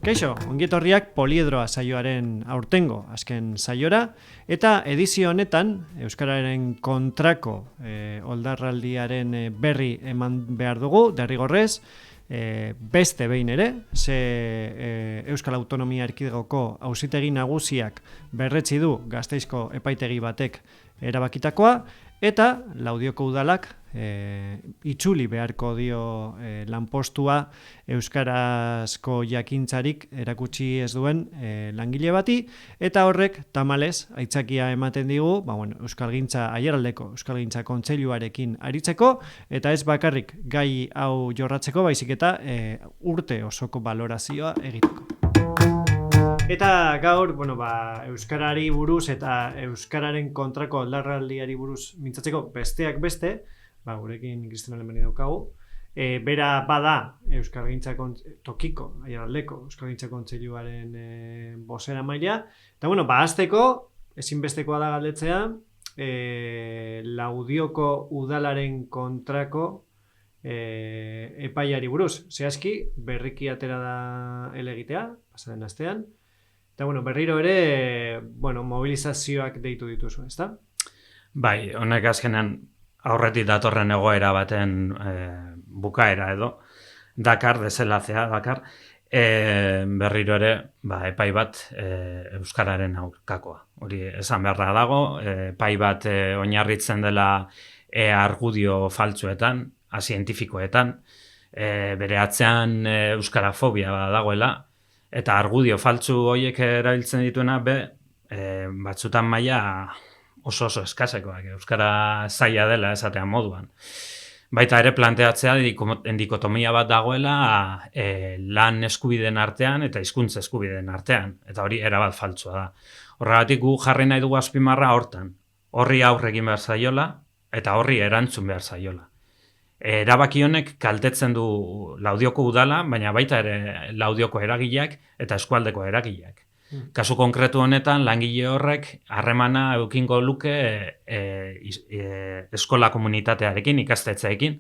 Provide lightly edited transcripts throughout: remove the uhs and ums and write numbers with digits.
Kaixo, ongietorriak Poliedroa saioaren aurtengo azken saiora, eta edizio honetan Euskararen kontrako oldarraldiaren berri eman behar dugu, derrigorrez, beste behin ere, Euskal Autonomia Erkidegoko Auzitegi Nagusiak berretsi du Gasteizko epaitegi batek erabakitakoa, eta Laudioko udalak itzuli beharko dio lanpostua euskarazko jakintzarik erakutsi ez duen langile bati, eta horrek tamalez aitzakia ematen digu Euskalgintza Aiaraldeko Euskalgintza Kontseiluarekin aritzeko, eta ez bakarrik gai hau jorratzeko, baizik eta urte osoko balorazioa egiteko. Eta gaur, Euskarari buruz eta Euskararen kontrako oldarraldiari buruz mintzatzeko besteak beste, gurekin Kristina Alemani daukagu, bera bada tokiko, Aiaraldeko Euskalgintza Kontseiluaren bozeramailea, eta hasteko, ezinbestekoa da galdetzea, Laudioko udalaren kontrako epaiari buruz. Zehazki, berriki atera da helegitea, pasaren astean, eta berriro ere, mobilizazioak deitu dituzu, ezta? Bai, honek azkenean aurretik datorren egoera baten bukaera edo, deselazea dakar, berriro ere, epai bat Euskararen aurkakoa. Hori esan beharra dago, epai bat oinarritzen dela argudio faltsuetan, zientifikoetan, bere atzean euskarafobia dagoela, eta argudio faltsu horiek erabiltzen dituena batzutan maila oso eskasekoak, euskara zaila dela esatean moduan. Baita ere planteatzea dikotomia bat dagoela lan eskubideen artean eta hizkuntza eskubideen artean, eta hori erabat faltsua da. Horregatik gu jarri nahi dugu azpimarra hortan, horri aurre egin behar zaiola eta horri erantzun behar zaiola. Erabaki honek kaltetzen du Laudioko udala, baina baita ere Laudioko eragileak eta eskualdeko eragileak. Kasu konkretu honetan, langile horrek harremana eukingo luke eskola komunitatearekin, ikastetxeekin,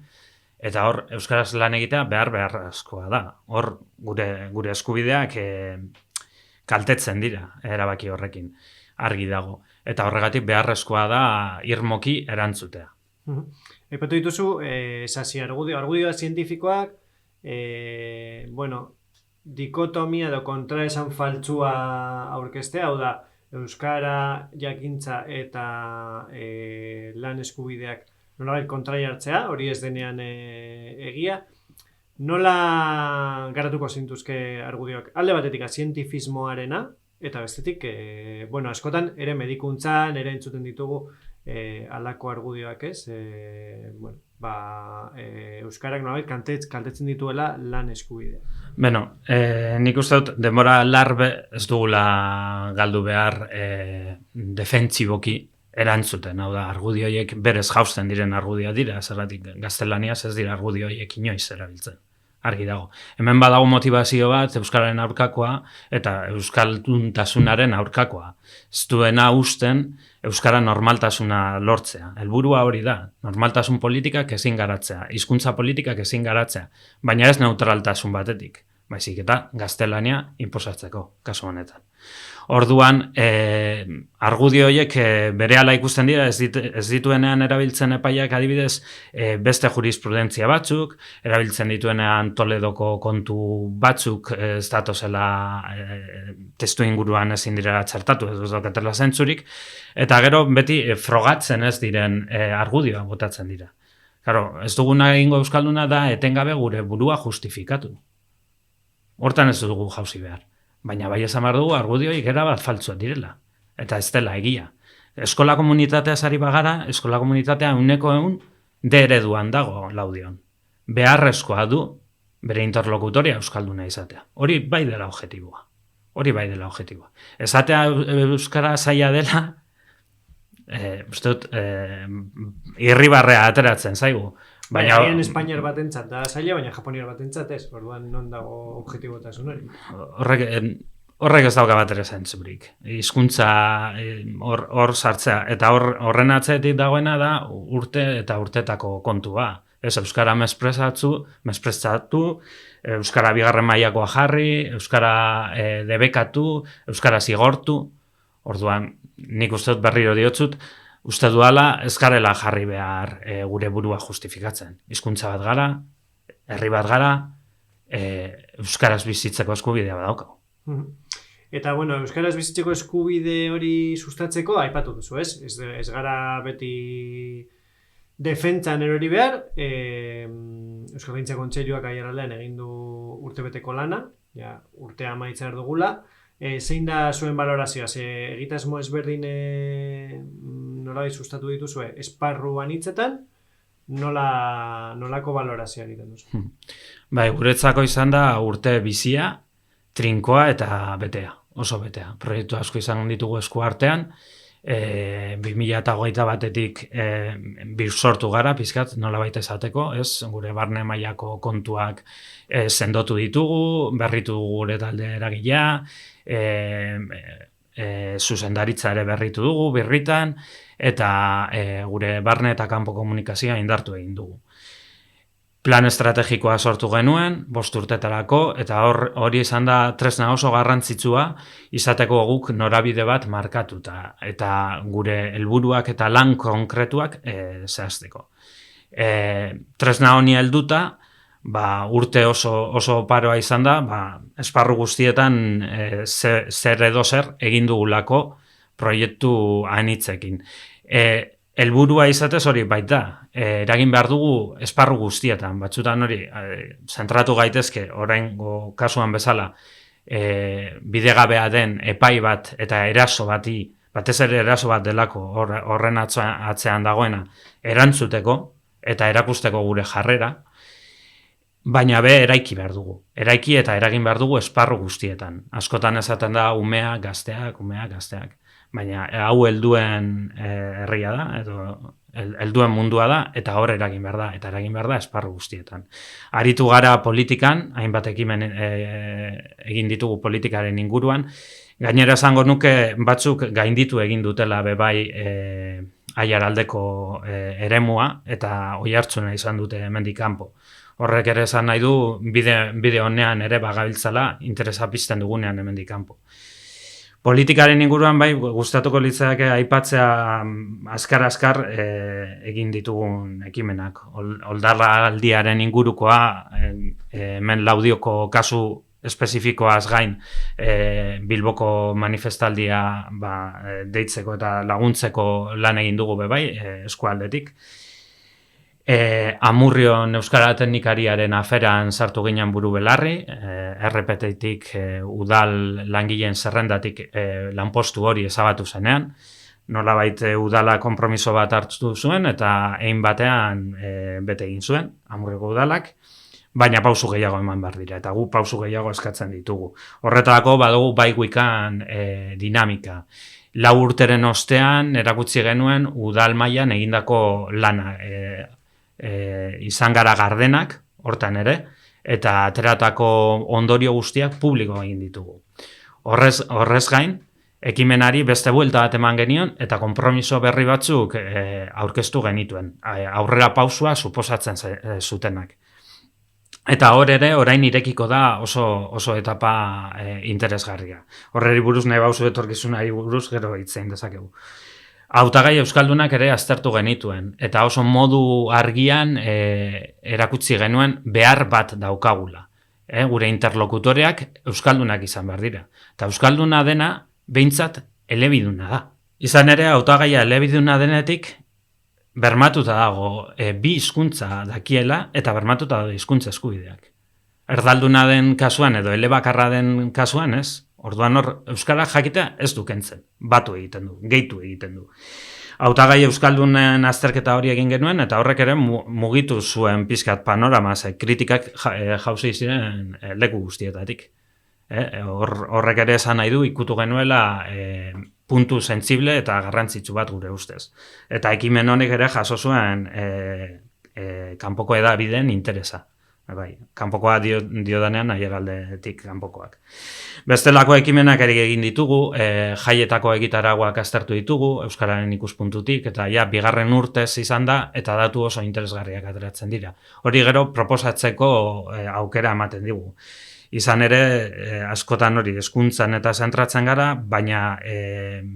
eta hor euskaraz lan egitea beharrezkoa da. Hor gure eskubideak kaltetzen dira erabaki horrekin, argi dago. Eta horregatik beharrezkoa da irmoki erantzutea. Aipatu dituzu, argudioa zientifikoak, dikotomia edo kontraesan faltsua aurkeztea, hau da, euskara jakintza eta lan eskubideak nolabait kontraia hartzea, hori ez denean egia. Nola garatuko zintuzke argudioak? Alde batetik zientifismoarena, eta bestetik, askotan ere medikuntzan, ere entzuten ditugu alako argudioak ez, euskarak nolabait kaltetzen dituela lan eskubidea. Nik uste dut denbora larbe ez dugula galdu behar defentsiboki erantzuten, hau da, argudioiek berez jausten diren argudioa dira, zergatik gaztelaniaz ez dira argudioiek inoiz erabiltzen. Argi dago. Hemen badago motivazio bat euskararen aurkakoa eta euskaltuntasunaren aurkakoa. Ez duena usten euskara normaltasuna lortzea. Helburua hori da, normaltasun politikak ezin garatzea, hizkuntza politikak ezin garatzea, baina ez neutraltasun batetik, baizik eta gaztelania inposatzeko, kasu honetan. Orduan, argudio horiek berehala ikusten dira, ez dituenean erabiltzen epaiak adibidez beste jurisprudentzia batzuk, erabiltzen dituenean Toledoko kontu batzuk ez datozela testu inguruan ezin direla txertatu, ez daukatela zentzurik, eta gero beti frogatzen ez diren argudioa botatzen dira. Claro, ez duguna egingo euskalduna da etengabe gure burua justifikatu. Hortan ez dugu jauzi behar. Baina bai esan behar dugu argudioik erabat faltsuak direla. Eta ez dela egia. Eskola komunitatea sari bagara, eskola komunitatea 100% D ereduan dago Laudion. Beharrezkoa du bere interlokutoria euskalduna izatea. Hori bai dela objektiboa. Esatea euskara zaila dela, uste dut, irribarrea ateratzen zaigu. Baina espainiar batentzat da zaila, baina japoniar batentzat ez, orduan non dago objektibotasun hori. Horrek ez dauka bat ere zentzurik. Hizkuntza hor sartzea, eta horren atzetik dagoena da urte eta urtetako kontua. Ez euskara mesprezatu, euskara bigarren mailakoa jarri, euskara debekatu, euskara zigortu. Orduan, nik uste dut berriro diotzut, uste duala ez garela jarri behar gure burua justifikatzen. Hizkuntza bat gara, herri bat gara, euskaraz bizitzeko eskubidea badaukagu. Eta, bueno, euskaraz bizitzeko eskubide hori sustatzeko, aipatu duzu, ez? Ez gara beti defentsan erori behar, Euskalgintza Kontseiluak aiaraldean egin du urtebeteko lana, ja, urtea amaitza dugula. Zein da zuen balorazioa? Egitasmo ezberdin nolabait sustatu dituzue esparru anitzetan, nolako balorazioa egiten duzu? Bai, guretzako izan da urte bizia, trinkoa eta betea, oso betea. Proiektu asko izan ditugu esku artean, 2021 batetik sortu gara, pizkat, nolabait esateko, ez? Gure barne mailako kontuak sendotu ditugu, berritu dugu gure talde eragilea, zuzendaritza ere berritu dugu, birritan, eta gure barne eta kanpo komunikazioa indartu egin dugu. Plan estrategikoa sortu genuen, 5 urtetarako, eta hori izan da tresna oso garrantzitsua izateko guk norabide bat markatuta, eta gure helburuak eta lan konkretuak zehazteko. Tresna honi helduta, urte oso paroa izan da, esparru guztietan zer edo zer egin dugulako proiektu anitzekin. Helburua izatez hori baita, eragin behar dugu esparru guztietan, batzutan hori zentratu gaitezke, oraingo kasuan bezala, bidegabea den epai bat eta eraso bati, batez ere eraso bat delako horren atzean dagoena, erantzuteko eta erakusteko gure jarrera, baina eraiki behar dugu. Eraiki eta eragin behar dugu esparru guztietan. Askotan esaten da umeak, gazteak. Baina hau helduen herria da, edo helduen mundua da, eta hor eragin behar da, eta eragin behar da esparru guztietan. Aritu gara politikan, hainbat ekimen egin ditugu politikaren inguruan, gainera esango nuke batzuk gainditu egin dutela bebai Aiaraldeko eremua, eta oihartzuna izan dute hemendik kanpo. Horrek ere esan nahi du, bide honean ere bagabiltzala, interesa pizten dugunean hemendik kanpo. Politikaren inguruan gustatuko litzaidake aipatzea azkar egin ditugun ekimenak. Oldarraldiaren ingurukoa, hemen Laudioko kasu espezifikoaz gain, Bilboko manifestaldia deitzeko eta laguntzeko lan egin dugu bebai, eskualdetik. Amurrion Euskara Teknikariaren aferan sartu ginen buru belarri, RPT-tik udal langileen zerrendatik lanpostu hori ezabatu zenean, nolabait udala konpromiso bat hartu zuen eta egin batean bete egin zuen, Amurrioko udalak, baina pausu gehiago eman behar dira, eta gu pausu gehiago eskatzen ditugu. Horretarako badugu baiguikan dinamika. 4 urteren ostean erakutsi genuen udal mailan egindako lana, izan gara gardenak, hortan ere, eta ateratako ondorio guztiak publiko egin ditugu. Horrez gain, ekimenari beste buelta bat eman genion, eta konpromiso berri batzuk aurkeztu genituen, aurrera pausua suposatzen zutenak. Eta hor ere, orain irekiko da oso etapa interesgarria. Horreri buruz nahi bauzu etorkizunari buruz gero hitzein dezakegu. Hautagai euskaldunak ere aztertu genituen, eta oso modu argian erakutsi genuen behar bat daukagula. Gure interlokutoreak euskaldunak izan behar dira. Eta euskalduna dena behintzat elebiduna da. Izan ere, hautagaia elebiduna denetik bermatuta dago bi hizkuntza dakiela eta bermatuta dago hizkuntza eskubideak. Erdalduna den kasuan edo elebakarra den kasuan, ez? Orduan hor, euskara jakitea ez du kentzen, batu egiten du, gehitu egiten du. Hautagai euskaldunen azterketa hori egin genuen, eta horrek ere mugitu zuen pizkat panorama, kritikak jauzi ziren leku guztietatik. Horrek ere esan nahi du, ikutu genuela puntu sentsible eta garrantzitsu bat gure ustez. Eta ekimen honek ere jaso zuen kanpoko hedabideen interesa. Bai, kanpokoa diodanean aiaraldetik kanpokoak. Bestelako ekimenak ere egin ditugu, jaietako egitaragoak aztertu ditugu, Euskararen ikuspuntutik, eta ja, bigarren urtez izan da, eta datu oso interesgarriak ateratzen dira. Hori gero, proposatzeko aukera ematen digu. Izan ere, askotan hori, hezkuntzan eta zentratzen gara, baina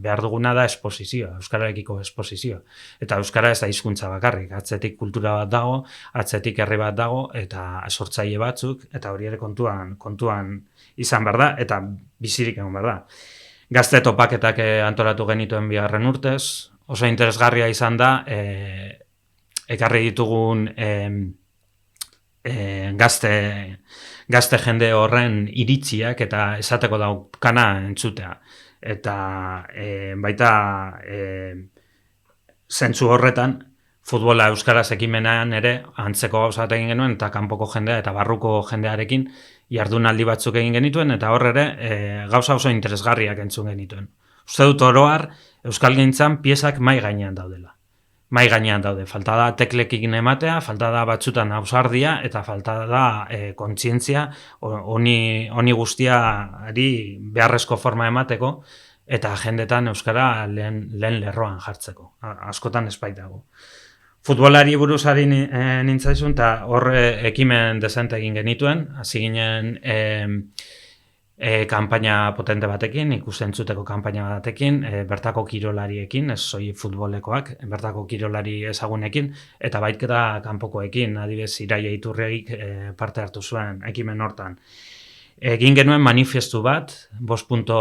behar duguna da esposizioa, Euskararekiko esposizioa. Eta Euskara ez da hizkuntza bakarrik, atzetik kultura bat dago, atzetik herri bat dago, eta sortzaile batzuk, eta hori ere kontuan izan behar da, eta bizirik egon behar da. Gazte topaketak antolatu genituen bigarren urtez, oso interesgarria izan da, ekarri ditugun gazte jende horren iritziak eta esateko daukana entzutea. Eta baita zentzu horretan, futbola euskaraz ekimenean ere antzeko gauza bat egin genuen, eta kanpoko jendea eta barruko jendearekin jardunaldi batzuk egin genituen, eta hor ere gauza oso interesgarriak entzun genituen. Uste dut oroar, euskalgintzan piezak mai gainean daudela. Mai gainean daude, falta da teklekin ematea, falta da batzutan ausardia, eta falta da kontzientzia honi guztiari beharrezko forma emateko, eta jendetan euskara lehen lerroan jartzeko, askotan espaitago. Futbolari buruz ari nintzaizun, eta hor ekimen dezente egin genituen, hasi ginen kanpaina potente batekin, ikusentzuteko kanpaina batekin, bertako kirolariekin, ez soi futbolekoak, bertako kirolari ezagunekin, eta baitketa kanpokoekin, adibez Iraia Iturregik parte hartu zuen ekimen hortan. Egin genuen manifestu bat, 5 punto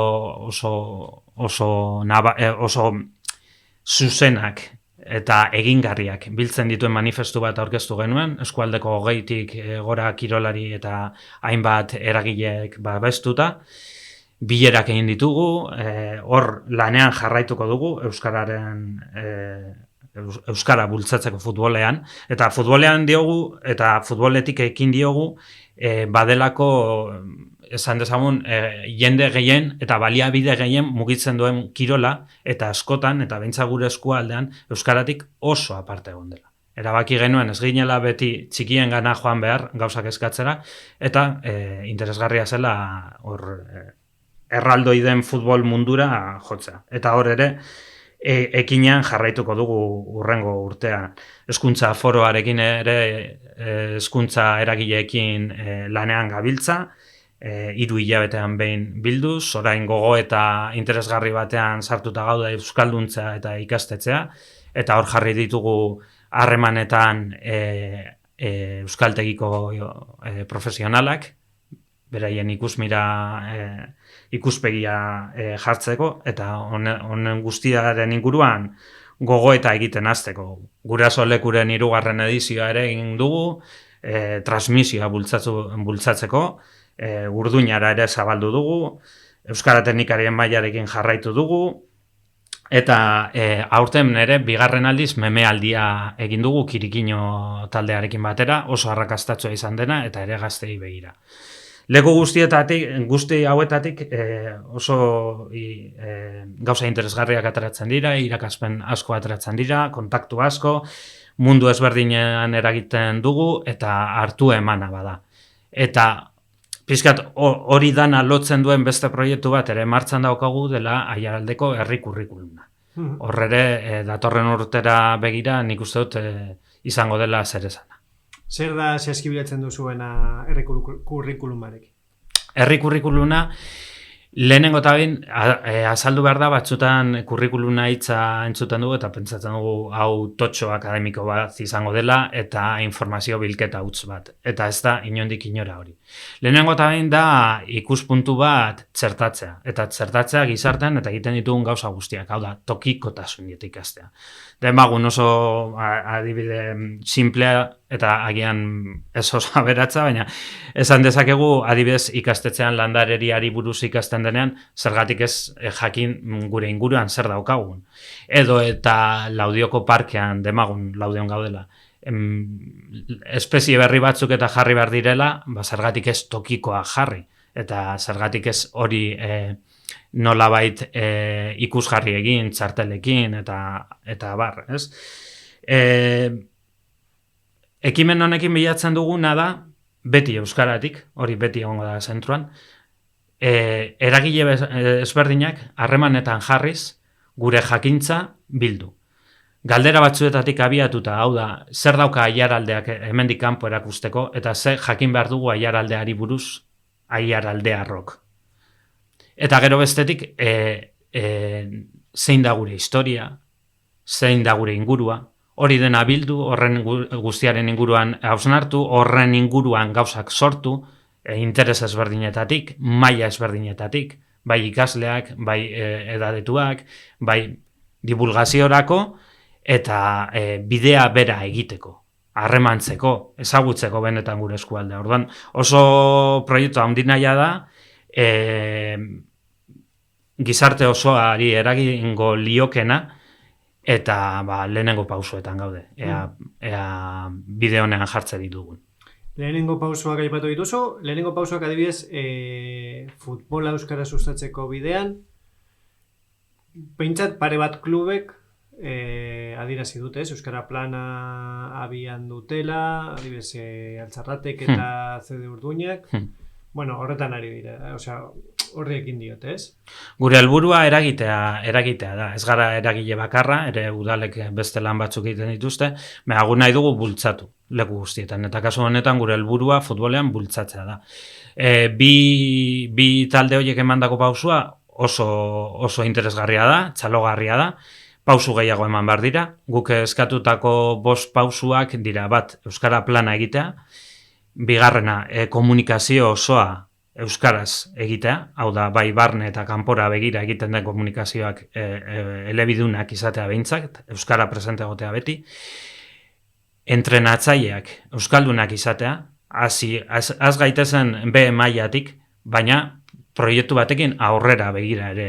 oso zuzenak eta egingarriak biltzen dituen manifestu bat aurkeztu genuen, eskualdeko 20tik gora kirolari eta hainbat eragileek babestuta, bilerak egin ditugu, hor lanean jarraituko dugu Euskara bultzatzeko futbolean, eta futbolean diogu, eta futboletik ekin diogu, badelako esan dezagun jende gehien eta baliabide gehien mugitzen duen kirola, eta askotan, eta beintza gure eskualdean, euskaratik oso aparte egon dela. Erabaki genuen ez ginela beti txikien gana joan behar gauzak eskatzera, eta interesgarria zela hor erraldoiden futbol mundura jotzea. Eta hor ere, ekinean jarraituko dugu hurrengo urtean. Hezkuntza foroarekin ere, hezkuntza eragileekin lanean gabiltza, 3 hilabetean behin bilduz, orain gogo eta interesgarri batean sartuta gaude euskalduntza eta ikastetzea, eta hor jarri ditugu harremanetan euskaltegiko profesionalak, beraien ikuspegia jartzeko, eta honen guztiaren inguruan gogoeta egiten hasteko. Gurasolekuren 3. edizioa ere egin dugu, transmisioa bultzatzeko, Urduñara ere zabaldu dugu, Euskara teknikarien mailarekin jarraitu dugu, eta aurten ere bigarren aldiz memealdia egin dugu Kirikino taldearekin batera, oso arrakastatsua izan dena, eta ere gaztei begira. Leku guzti hauetatik oso gauza interesgarriak ateratzen dira, irakaspen asko ateratzen dira, kontaktu asko, mundu ezberdinean eragiten dugu, eta hartu emana bada. Eta pizkat hori dana lotzen duen beste proiektu bat ere martxan daukagu dela Aiaraldeko herri kurrikuluma. Hor ere, datorren urtera begira nik uste dut izango dela zer esana. Zer da zehazkibilatzen duzuena herri kurrikulumarekin? Herri kurrikuluna, lehenengo eta behin, azaldu behar da, batzutan kurrikuluna hitza entzuten dugu, eta pentsatzen dugu hau totxo akademiko bat izango dela, eta informazio bilketa huts bat. Eta ez da inondik inora hori. Lehenengo eta behin da ikuspuntu bat txertatzea. Eta txertatzea gizartean eta egiten ditugun gauza guztiak. Hau da, tokikotasun ikastea. Demagun oso adibide simplea eta agian ez oso aberatza, baina esan dezakegu adibidez ikastetzean landareriari buruz ikasten denean, zergatik ez jakin gure inguruan zer daukagun. Edo eta Laudioko parkean demagun Laudion gaudela. Espezie berri batzuk eta jarri behar direla, zergatik ez tokikoa jarri. Eta zergatik ez hori nolabait ikusgarri egin, txartelekin, eta bar, ez? Ekimen honekin bilatzen duguna da, beti euskaratik, hori beti egongo da zentruan, eragile ezberdinak harremanetan jarriz gure jakintza bildu. Galdera batzuetatik abiatuta, hau da, zer dauka aiaraldeak hemendik kanpo erakusteko, eta ze jakin behar dugu aiaraldeari buruz aiaraldearrok. Eta gero bestetik, zein da gure historia, zein da gure ingurua, hori dena bildu, horren guztiaren inguruan hausnartu, horren inguruan gauzak sortu, interes ezberdinetatik, maila ezberdinetatik, bai ikasleak, bai edadetuak, bai divulgaziorako, eta bidea bera egiteko, harremantzeko, ezagutzeko benetan gure eskualdea. Orduan, oso proiektu handi nahia da, gizarte osoari eragingo liokena, eta lehenengo pausoetan gaude, ea bide honean jartze ditugun. Lehenengo pausoak aipatu dituzu, lehenengo pausoak adibidez futbola euskara sustatzeko bidean, behintzat pare bat klubek adierazi dute, euskara plana abian dutela, adibidez Altzarratek eta CD Urduñak, bueno, horretan ari dira, osea, horrekin diote, ez? Gure helburua eragitea da. Ez gara eragile bakarra, ere udalek beste lan batzuk egiten dituzte, baina nahi dugu bultzatu leku guztietan. Eta kasu honetan gure helburua futbolean bultzatzea da. Bi talde horiek emandako pausua oso interesgarria da, txalogarria da. Pausu gehiago eman behar dira. Guk eskatutako 5 pausuak dira, bat, euskara plana egitea, bigarrena, komunikazio osoa euskaraz egitea, hau da, bai barne eta kanpora begira egiten den komunikazioak elebidunak izatea behintzat, euskara presente egotea beti, entrenatzaileak euskaldunak izatea, az gaitezen B mailatik, baina proiektu batekin aurrera begira ere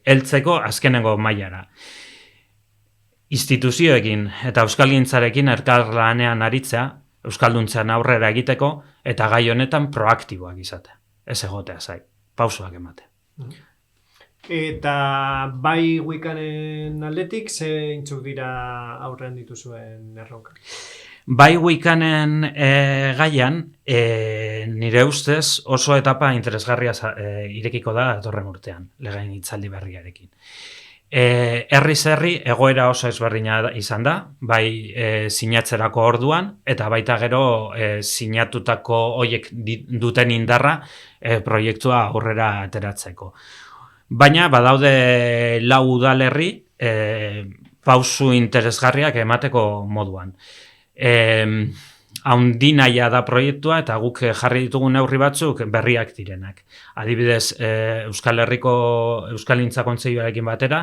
heltzeko azkenengo mailara. Instituzioekin eta euskalgintzarekin elkarlanean aritzea, euskalduntzan aurrera egiteko, eta gai honetan proaktiboak izatea. Ez egotea zai, pausoak ematea. Eta bai Wikanen aldetik, zeintzuk dira aurrean dituzuen erronka? Bai Wikanen gaian, nire ustez oso etapa interesgarria irekiko da datorren urtean, legain hitzaldi berriarekin. Herriz herri egoera oso ezberdina izan da, bai sinatzerako orduan, eta baita gero sinatutako hoiek duten indarra proiektua aurrera ateratzeko. Baina badaude 4 udalerri pausu interesgarriak emateko moduan. Haundi nahia da proiektua eta guk jarri ditugun neurri batzuk berriak direnak. Adibidez, Euskal Herriko Euskalgintza Kontseiluarekin batera,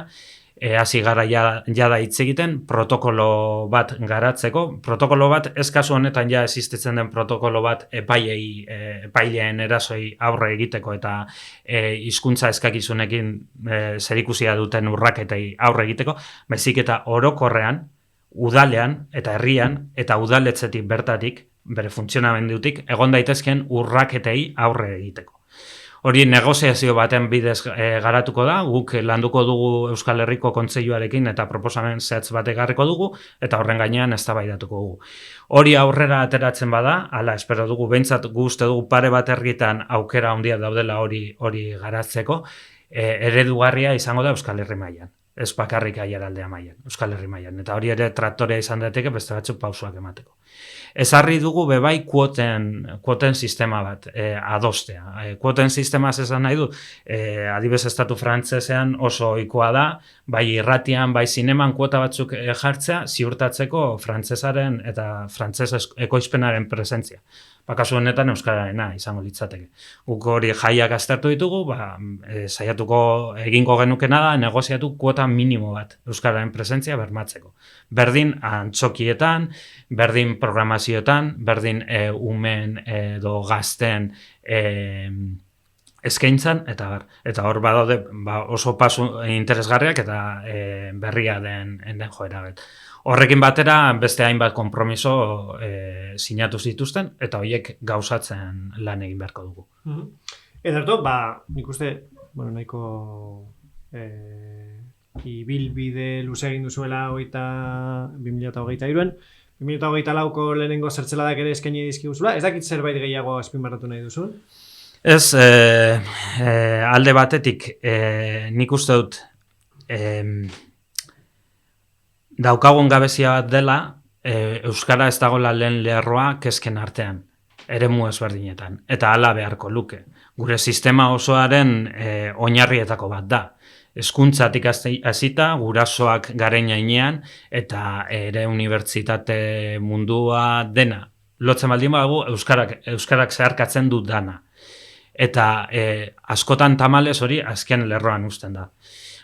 hasi gara jada hitz egiten protokolo bat garatzeko. Protokolo bat, ez kasu honetan ja existitzen den protokolo bat epaileen erasoi aurre egiteko eta hizkuntza eskakizunekin zerikusia duten urraketei aurre egiteko, baizik eta orokorrean, udalean eta herrian eta udaletzetik bertatik, bere funtzionamendutik, egon daitezken urraketei aurre egiteko. Hori negoziazio baten bidez garatuko da, guk landuko dugu Euskal Herriko Kontseiluarekin eta proposamen zehatz bat ekarriko dugu, eta horren gainean eztabaidatuko dugu. Hori aurrera ateratzen bada, hala espero dugu, behintzat uste dugu pare bat herritan aukera handia daudela hori garatzeko, eredugarria izango da Euskal Herri mailan. Ez bakarrik aiaraldea mailan, Euskal Herri mailan. Eta hori ere traktorea izan daiteke beste batzuk pausuak emateko. Ezarri dugu bebai kuoten sistema bat adostea. Kuoten sistema esan nahi du, adibidez estatu frantsesean oso ohikoa da, bai irratian, bai zineman kuota batzuk jartzea, ziurtatzeko frantsesaren eta frantses ekoizpenaren presentzia. Kasu honetan euskararena izango litzateke. Guk hori jaiak aztertu ditugu, saiatuko egingo genukena da negoziatu kuota minimo bat euskararen presentzia bermatzeko. Berdin antzokietan, berdin programazioetan, berdin umen edo gazten eskaintzan, eta hor badaude oso pasu interesgarriak eta berria den joera bet. Horrekin batera beste hainbat konpromiso sinatu zituzten eta horiek gauzatzen lan egin beharko dugu. Ederto, nik uste, nahiko ibilbide luze egin duzuela 2023-an, 2024ko lehenengo zertzeladak ere eskaini dizkiguzula, ez dakit zerbait gehiago azpimarratu nahi duzun? Ez, alde batetik, nik uste dut, daukagun gabezia bat dela, Euskara ez dagoela lehen lerroa kezken artean, eremu ezberdinetan, eta hala beharko luke. Gure sistema osoaren oinarrietako bat da. Hezkuntzatik hasita, gurasoak garen jainean, eta ere unibertsitate mundua dena. Lotzen baldin badugu, Euskarak zeharkatzen du dana. Eta askotan tamalez hori azken lerroan uzten da.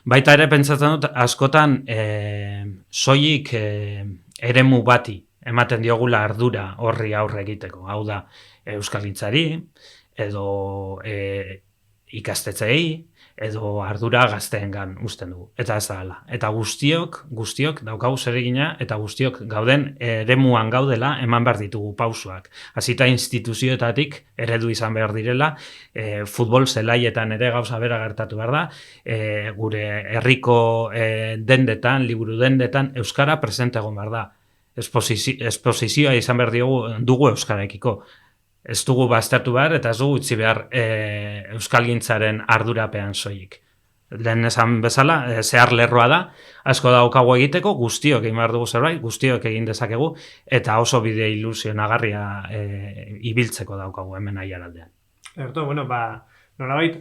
Baita ere pentsatzen dut, askotan soilik eremu bati ematen diogula ardura horri aurre egiteko. Hau da, euskalgintzari, edo ikastetxeei, edo ardura gazteengan uzten dugu. Eta ez da hala. Eta guztiok daukagu zeregina, eta guztiok gauden eremuan gaudela eman behar ditugu pausoak. Hasita instituzioetatik eredu izan behar direla, futbol zelaietan ere gauza bera gertatu behar da, gure herriko dendetan, liburu dendetan, euskara presente egon behar da. Esposizioa izan behar dugu euskaraekiko. Ez dugu baztertu behar eta ez dugu utzi behar euskalgintzaren ardurapean soilik. Lehen esan bezala, zehar lerroa da, asko daukagu egiteko, guztiok egin behar dugu zerbait, guztiok egin dezakegu, eta oso bide ilusionagarria ibiltzeko daukagu hemen aiaraldean. Erto, bueno, nolabait,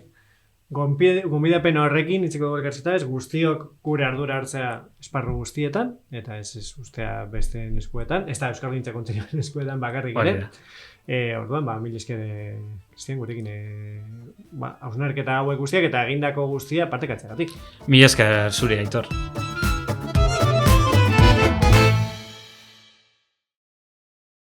gonbidapen horrekin, itziko elkartzeta ez, guztiok gure ardura hartzea esparru guztietan, eta ez ustea beste eskuetan, ez da euskalgintza kontzerioen eskuetan bakarrik ere. Orduan, mil esker Cristian gurekin hausnarketa hauek guztiak eta egindako guztia partekatzeagatik. Mil esker zuri, Aitor.